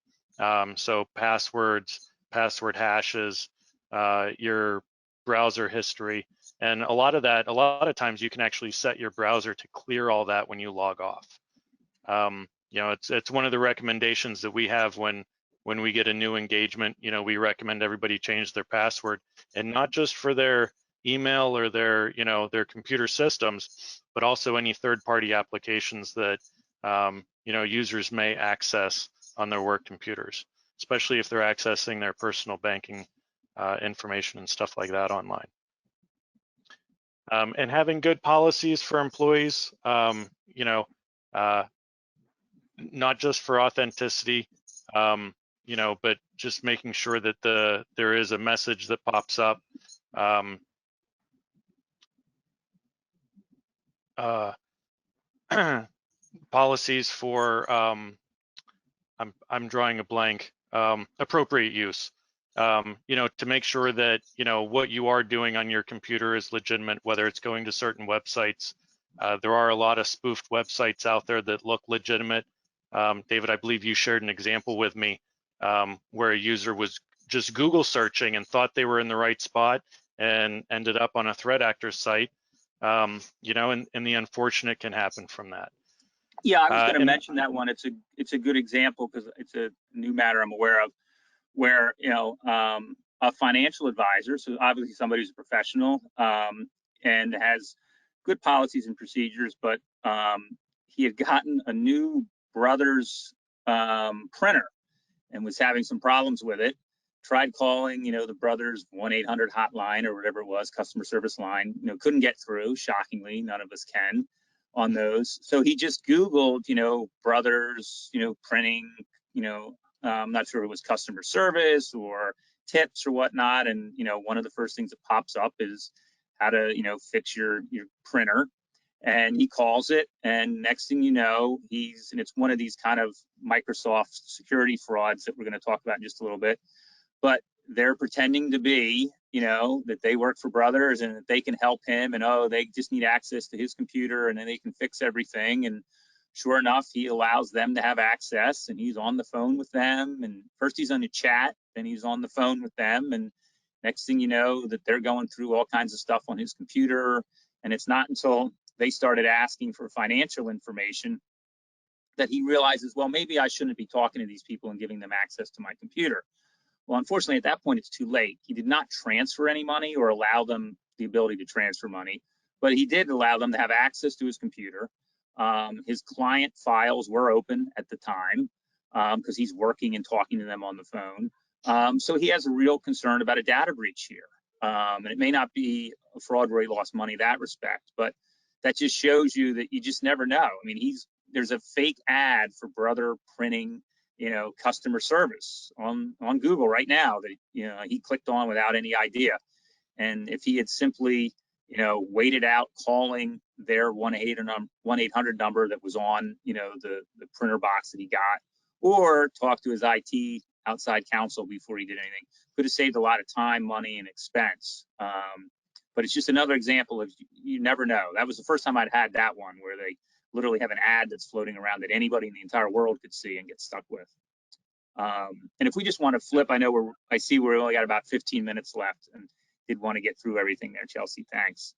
Speaker 4: So passwords, password hashes, your browser history, and a lot of times you can actually set your browser to clear all that when you log off. You know, it's one of the recommendations that we have when we get a new engagement. You know, we recommend everybody change their password, and not just for their email or their, you know, their computer systems, but also any third-party applications that, you know, users may access on their work computers, especially if they're accessing their personal banking information and stuff like that online. And having good policies for employees, you know, not just for authenticity, you know, but just making sure that there is a message that pops up. Policies for I'm drawing a blank, appropriate use. You know, to make sure that, you know, what you are doing on your computer is legitimate, whether it's going to certain websites. There are a lot of spoofed websites out there that look legitimate. David, I believe you shared an example with me where a user was just Google searching and thought they were in the right spot and ended up on a threat actor site. You know, and the unfortunate can happen from that.
Speaker 3: Yeah, I was going to mention that one. It's a good example because it's a new matter I'm aware of, where, you know, a financial advisor, so obviously somebody who's a professional and has good policies and procedures, but he had gotten a new Brothers printer and was having some problems with it. Tried calling, you know, the Brothers 1-800 hotline or whatever it was, customer service line, you know, couldn't get through. Shockingly, none of us can on those. So he just Googled, you know, Brothers, you know, printing, you know, I'm not sure if it was customer service or tips or whatnot. And, you know, one of the first things that pops up is how to, you know, fix your printer. And he calls it, and next thing you know, and it's one of these kind of Microsoft security frauds that we're going to talk about in just a little bit, but they're pretending to be, you know, that they work for Brothers and that they can help him, and oh, they just need access to his computer and then they can fix everything. And sure enough, he allows them to have access, and he's on the phone with them. And first he's on the chat, then he's on the phone with them. And next thing you know, that they're going through all kinds of stuff on his computer. And it's not until they started asking for financial information that he realizes, well, maybe I shouldn't be talking to these people and giving them access to my computer. Well, unfortunately, at that point, it's too late. He did not transfer any money or allow them the ability to transfer money, but he did allow them to have access to his computer. His client files were open at the time because he's working and talking to them on the phone. So he has a real concern about a data breach here. And it may not be a fraud where he lost money in that respect, but that just shows you that you just never know. I mean, there's a fake ad for Brother printing, you know, customer service on Google right now that, you know, he clicked on without any idea. And if he had simply, you know, waited out calling their 1-800 number that was on, you know, the printer box that he got, or talk to his IT outside counsel before he did anything, could have saved a lot of time, money, and expense. But it's just another example of you never know. That was the first time I'd had that one where they literally have an ad that's floating around that anybody in the entire world could see and get stuck with. And if we just want to flip, I see we only got about 15 minutes left, and did want to get through everything there, Chelsea. Thanks.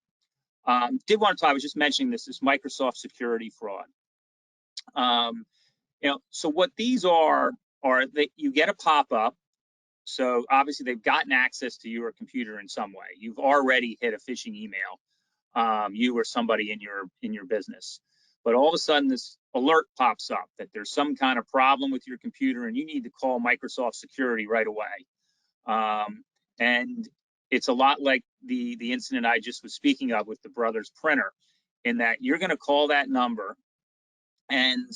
Speaker 3: Did want to talk. I was just mentioning this Microsoft security fraud. You know, so what these are that you get a pop-up. So obviously they've gotten access to your computer in some way. You've already hit a phishing email. you or somebody in your business. But all of a sudden this alert pops up that there's some kind of problem with your computer and you need to call Microsoft Security right away. And it's a lot like the incident I just was speaking of with the Brothers printer, in that you're going to call that number and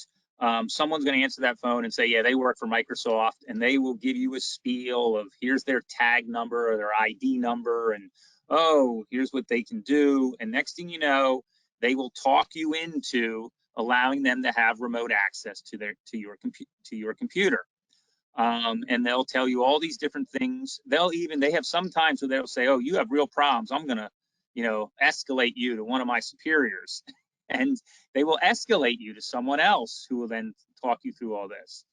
Speaker 3: someone's going to answer that phone and say, yeah, they work for Microsoft, and they will give you a spiel of here's their tag number or their ID number, and oh, here's what they can do. And next thing you know, they will talk you into allowing them to have remote access to your computer. And they'll tell you all these different things. They have sometimes where they'll say, oh, you have real problems, I'm going to, escalate you to one of my superiors. And they will escalate you to someone else who will then talk you through all this.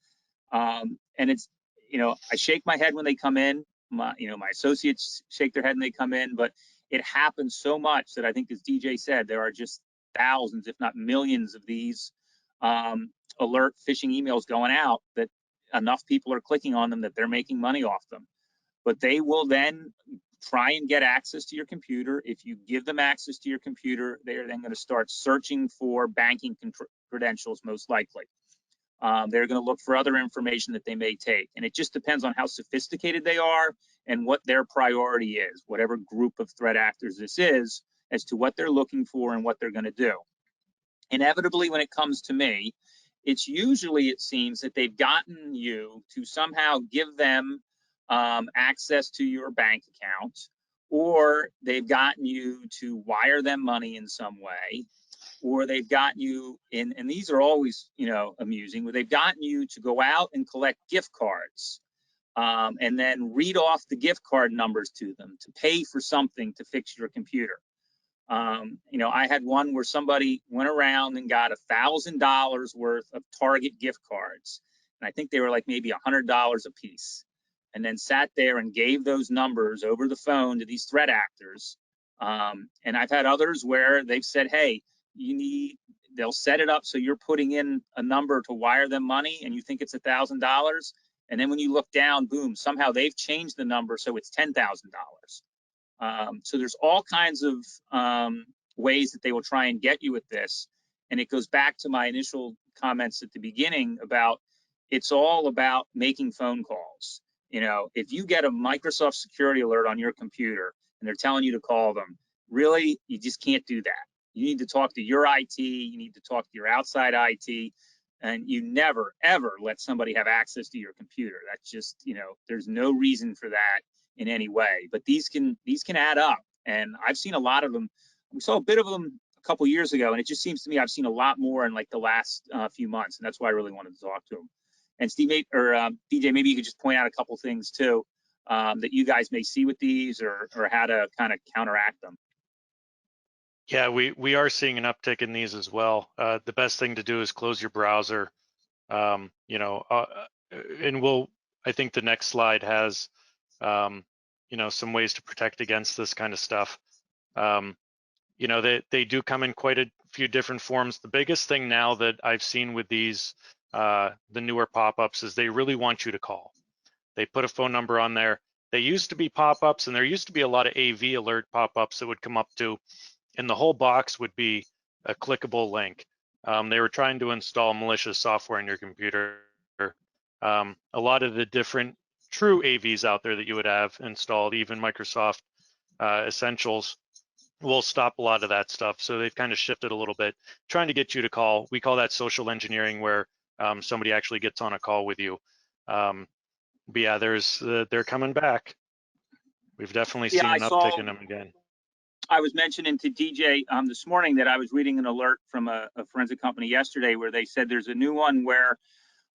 Speaker 3: And it's, I shake my head when they come in. My associates shake their head when they come in, but it happens so much that I think, as DJ said, there are just thousands, if not millions, of these alert phishing emails going out, that enough people are clicking on them that they're making money off them. But they will then try and get access to your computer. If you give them access to your computer, they are then going to start searching for banking credentials, most likely. They're going to look for other information that they may take. And it just depends on how sophisticated they are and what their priority is, whatever group of threat actors this is, as to what they're looking for and what they're going to do. Inevitably, when it comes to me, it's usually, it seems, that they've gotten you to somehow give them access to your bank account, or they've gotten you to wire them money in some way, or they've gotten you in, and these are always, amusing, where they've gotten you to go out and collect gift cards and then read off the gift card numbers to them to pay for something to fix your computer. I had one where somebody went around and got $1,000 worth of Target gift cards. And I think they were like maybe $100 a piece, and then sat there and gave those numbers over the phone to these threat actors. And I've had others where they've said, hey, they'll set it up so you're putting in a number to wire them money and you think it's $1,000. And then when you look down, boom, somehow they've changed the number so it's $10,000. So there's all kinds of ways that they will try and get you with this. And it goes back to my initial comments at the beginning about, it's all about making phone calls. If you get a Microsoft security alert on your computer and they're telling you to call them, really, you just can't do that. You need to talk to your IT, you need to talk to your outside IT, and you never, ever let somebody have access to your computer. That's just, there's no reason for that in any way. But these can add up, and I've seen a lot of them. We saw a bit of them a couple years ago, and it just seems to me I've seen a lot more in like the last few months, and that's why I really wanted to talk to them. And Steve, or DJ, maybe you could just point out a couple things too that you guys may see with these, or how to kind of counteract them.
Speaker 4: Yeah, we are seeing an uptick in these as well. The best thing to do is close your browser. And I think the next slide has, some ways to protect against this kind of stuff. They do come in quite a few different forms. The biggest thing now that I've seen with these, the newer pop-ups, is they really want you to call. They put a phone number on there. They used to be pop-ups, and there used to be a lot of AV alert pop-ups that would come up to, and the whole box would be a clickable link. They were trying to install malicious software in your computer. A lot of the different true AVs out there that you would have installed, even Microsoft Essentials, will stop a lot of that stuff. So they've kind of shifted a little bit, trying to get you to call. We call that social engineering, where somebody actually gets on a call with you. But yeah, they're coming back. We've definitely seen an uptick in them again.
Speaker 3: I was mentioning to DJ this morning that I was reading an alert from a forensic company yesterday where they said there's a new one where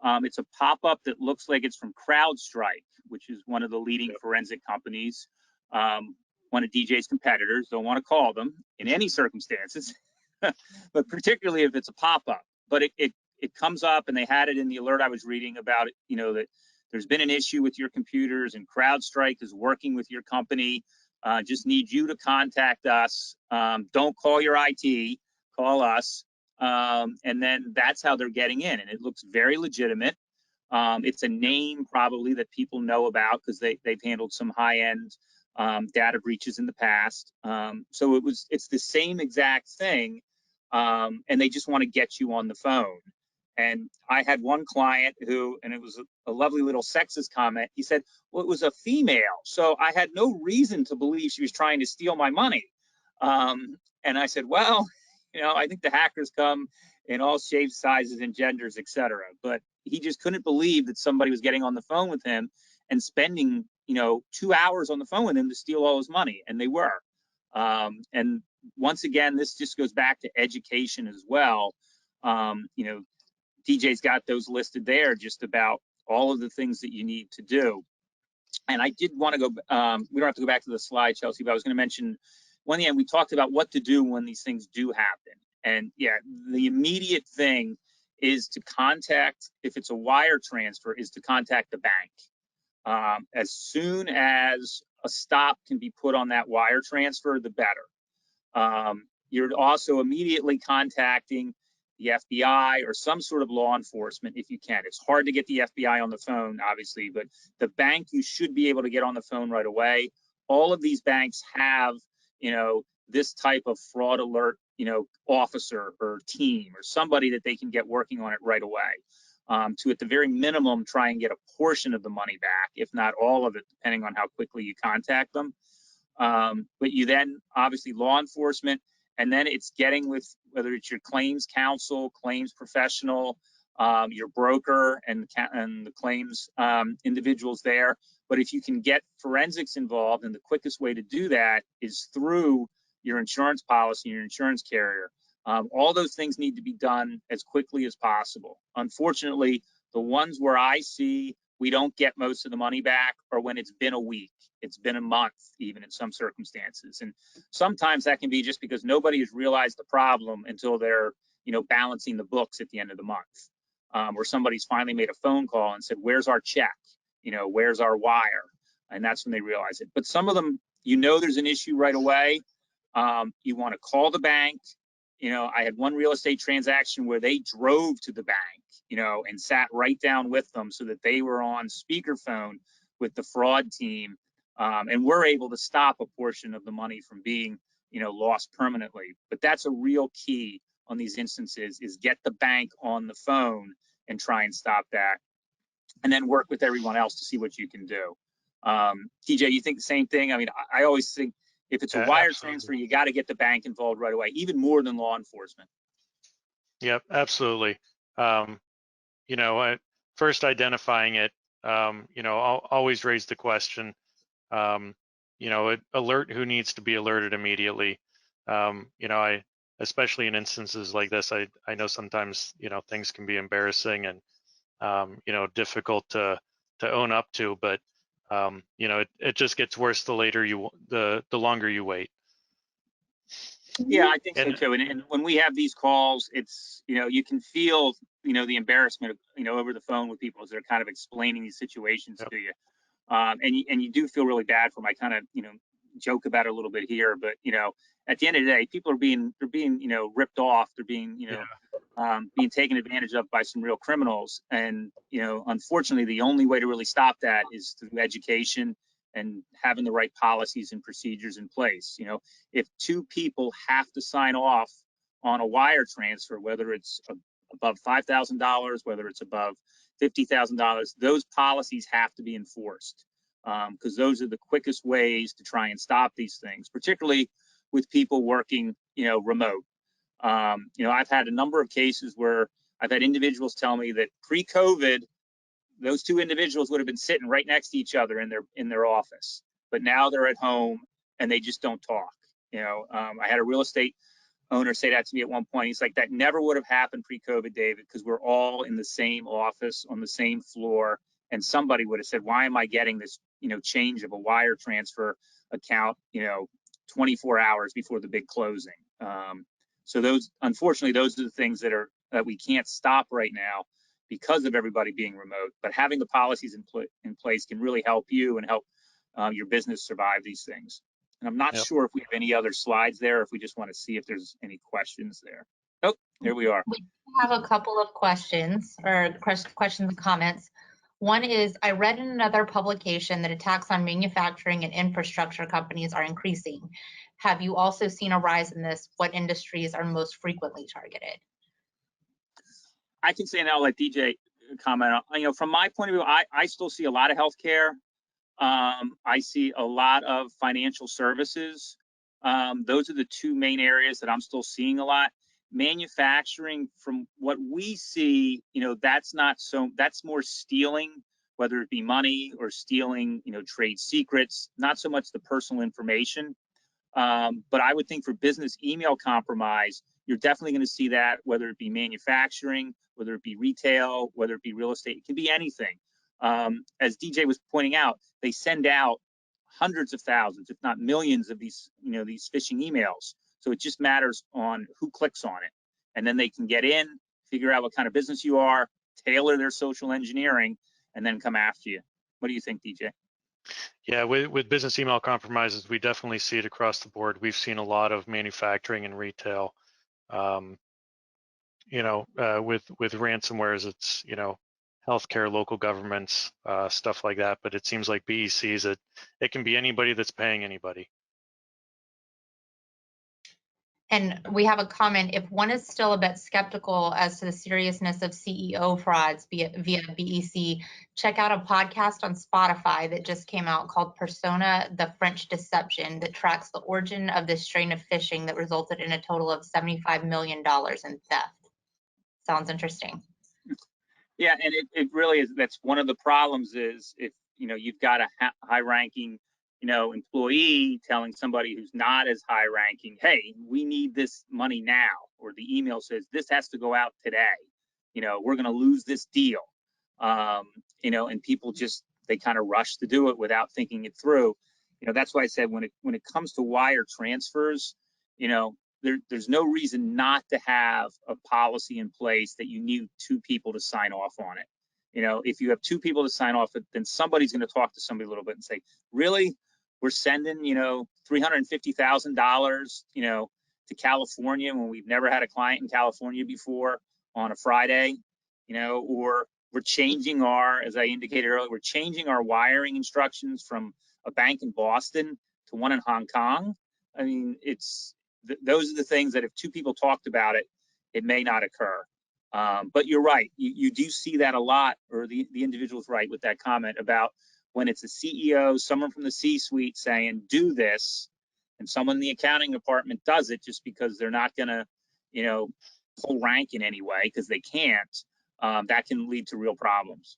Speaker 3: it's a pop-up that looks like it's from CrowdStrike, which is one of the leading forensic companies. One of DJ's competitors. Don't want to call them in any circumstances, but particularly if it's a pop-up. But it comes up, and they had it in the alert I was reading about it, that there's been an issue with your computers and CrowdStrike is working with your company. Just need you to contact us. Don't call your IT, call us. And then that's how they're getting in. And it looks very legitimate. It's a name probably that people know about because they've handled some high-end data breaches in the past. So it's the same exact thing, and they just want to get you on the phone. And I had one client who, and it was a lovely little sexist comment. He said, well, it was a female, so I had no reason to believe she was trying to steal my money. And I said, well, I think the hackers come in all shapes, sizes, and genders, etc. But he just couldn't believe that somebody was getting on the phone with him and spending, 2 hours on the phone with him to steal all his money, and they were. And once again, this just goes back to education as well. DJ's got those listed there, just about all of the things that you need to do. And I did want to go, we don't have to go back to the slide, Chelsea, but I was going to mention, one thing, we talked about what to do when these things do happen. And yeah, the immediate thing is to contact, if it's a wire transfer, is to contact the bank. As soon as a stop can be put on that wire transfer, the better. You're also immediately contacting the FBI or some sort of law enforcement if you can. It's hard to get the FBI on the phone, obviously, but the bank, you should be able to get on the phone right away. All of these banks have, this type of fraud alert, officer or team or somebody that they can get working on it right away. To, at the very minimum, try and get a portion of the money back, if not all of it, depending on how quickly you contact them. But you then, obviously, law enforcement, and then it's getting with, whether it's your claims counsel, claims professional, your broker, and the claims individuals there. But if you can get forensics involved, and the quickest way to do that is through your insurance policy, your insurance carrier. All those things need to be done as quickly as possible. Unfortunately, the ones where I see we don't get most of the money back are when it's been a week. It's been a month, even in some circumstances. And sometimes that can be just because nobody has realized the problem until they're, balancing the books at the end of the month. Or somebody's finally made a phone call and said, where's our check? Where's our wire? And that's when they realize it. But some of them, there's an issue right away. You want to call the bank. I had one real estate transaction where they drove to the bank, and sat right down with them so that they were on speakerphone with the fraud team. And we're able to stop a portion of the money from being, lost permanently. But that's a real key on these instances, is get the bank on the phone and try and stop that. And then work with everyone else to see what you can do. TJ, you think the same thing? I mean, I always think if it's a wire transfer, you got to get the bank involved right away, even more than law enforcement.
Speaker 4: Yep, absolutely. First identifying it, I'll always raise the question, alert who needs to be alerted immediately. Especially in instances like this, I know sometimes, things can be embarrassing and, difficult to own up to, but, it just gets worse the later the longer you wait.
Speaker 3: Yeah, I think so too. And when we have these calls, it's, you can feel, the embarrassment, over the phone with people as they're kind of explaining these situations to you. And you do feel really bad for them. I kind of, joke about it a little bit here, but, at the end of the day, people are being ripped off. They're being, being taken advantage of by some real criminals. And, unfortunately, the only way to really stop that is through education and having the right policies and procedures in place. If two people have to sign off on a wire transfer, whether it's above $5,000, whether it's above $50,000, those policies have to be enforced, because those are the quickest ways to try and stop these things, particularly with people working, remote. I've had a number of cases where I've had individuals tell me that pre-COVID, those two individuals would have been sitting right next to each other in their office, but now they're at home and they just don't talk. I had a real estate owner say that to me at one point. He's like, that never would have happened pre-COVID, David, because we're all in the same office on the same floor, and somebody would have said, why am I getting this, change of a wire transfer account, 24 hours before the big closing? So those, unfortunately, those are the things that we can't stop right now because of everybody being remote. But having the policies in place can really help you and help your business survive these things. And I'm not sure if we have any other slides there, if we just want to see if there's any questions there. Oh, there we are.
Speaker 2: We have a couple of questions or questions and comments. One is, I read in another publication that attacks on manufacturing and infrastructure companies are increasing. Have you also seen a rise in this? What industries are most frequently targeted?
Speaker 3: I can say, and I'll let DJ comment on, from my point of view, I still see a lot of healthcare. I see a lot of financial services. Those are the two main areas that I'm still seeing a lot. Manufacturing, from what we see, that's more stealing, whether it be money or stealing, trade secrets, not so much the personal information. But I would think for business email compromise, you're definitely going to see that, whether it be manufacturing, whether it be retail, whether it be real estate, it can be anything. As DJ was pointing out, they send out hundreds of thousands, if not millions of these, these phishing emails. So it just matters on who clicks on it. And then they can get in, figure out what kind of business you are, tailor their social engineering, and then come after you. What do you think, DJ?
Speaker 4: Yeah, with business email compromises, we definitely see it across the board. We've seen a lot of manufacturing and retail. With ransomwares, it's healthcare, local governments, stuff like that. But it seems like BECs, it can be anybody that's paying anybody.
Speaker 2: And we have a comment, if one is still a bit skeptical as to the seriousness of CEO frauds via BEC, check out a podcast on Spotify that just came out called Persona, the French Deception, that tracks the origin of this strain of phishing that resulted in a total of $75 million in theft. Sounds interesting.
Speaker 3: Yeah, and it really is. That's one of the problems is if, you've got a high-ranking employee telling somebody who's not as high ranking, hey, we need this money now, or the email says this has to go out today, we're going to lose this deal, and people just, they kind of rush to do it without thinking it through. That's why I said when it comes to wire transfers, there's no reason not to have a policy in place that you need two people to sign off on it. If you have two people to sign off, then somebody's going to talk to somebody a little bit and say, really, we're sending, $350,000, to California when we've never had a client in California before on a Friday, or we're changing as I indicated earlier, we're changing our wiring instructions from a bank in Boston to one in Hong Kong. I mean, those are the things that if two people talked about it, it may not occur. But you're right, you do see that a lot, or the individual's right with that comment about when it's a CEO, someone from the C-suite saying, do this, and someone in the accounting department does it just because they're not going to, pull rank in any way because they can't, that can lead to real problems.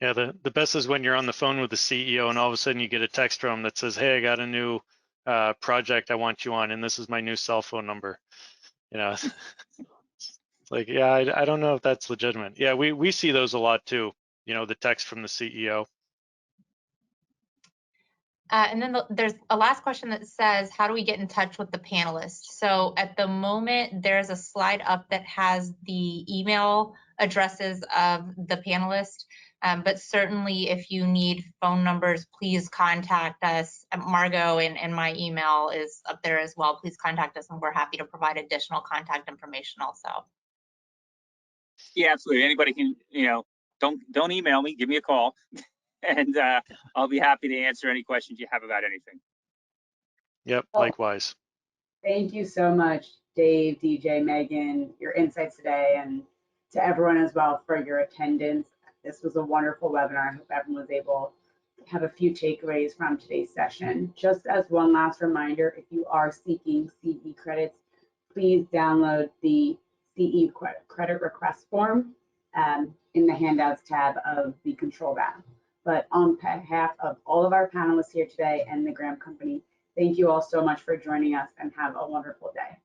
Speaker 4: Yeah, the best is when you're on the phone with the CEO and all of a sudden you get a text from him that says, hey, I got a new project I want you on, and this is my new cell phone number. It's like, yeah, I don't know if that's legitimate. Yeah, we see those a lot too, the text from the CEO.
Speaker 2: And then there's a last question that says, how do we get in touch with the panelists? So at the moment, there's a slide up that has the email addresses of the panelists. But certainly if you need phone numbers, please contact us. Margaux and my email is up there as well. Please contact us and we're happy to provide additional contact information also.
Speaker 3: Yeah, absolutely. Anybody can, don't email me, give me a call. And I'll be happy to answer any questions you have about anything.
Speaker 4: Yep, likewise.
Speaker 1: Thank you so much, Dave, DJ, Megan, your insights today, and to everyone as well for your attendance. This was a wonderful webinar. I hope everyone was able to have a few takeaways from today's session. Just as one last reminder, if you are seeking CE credits, please download the CE credit request form in the handouts tab of the control panel. But on behalf of all of our panelists here today and the Graham Company, thank you all so much for joining us and have a wonderful day.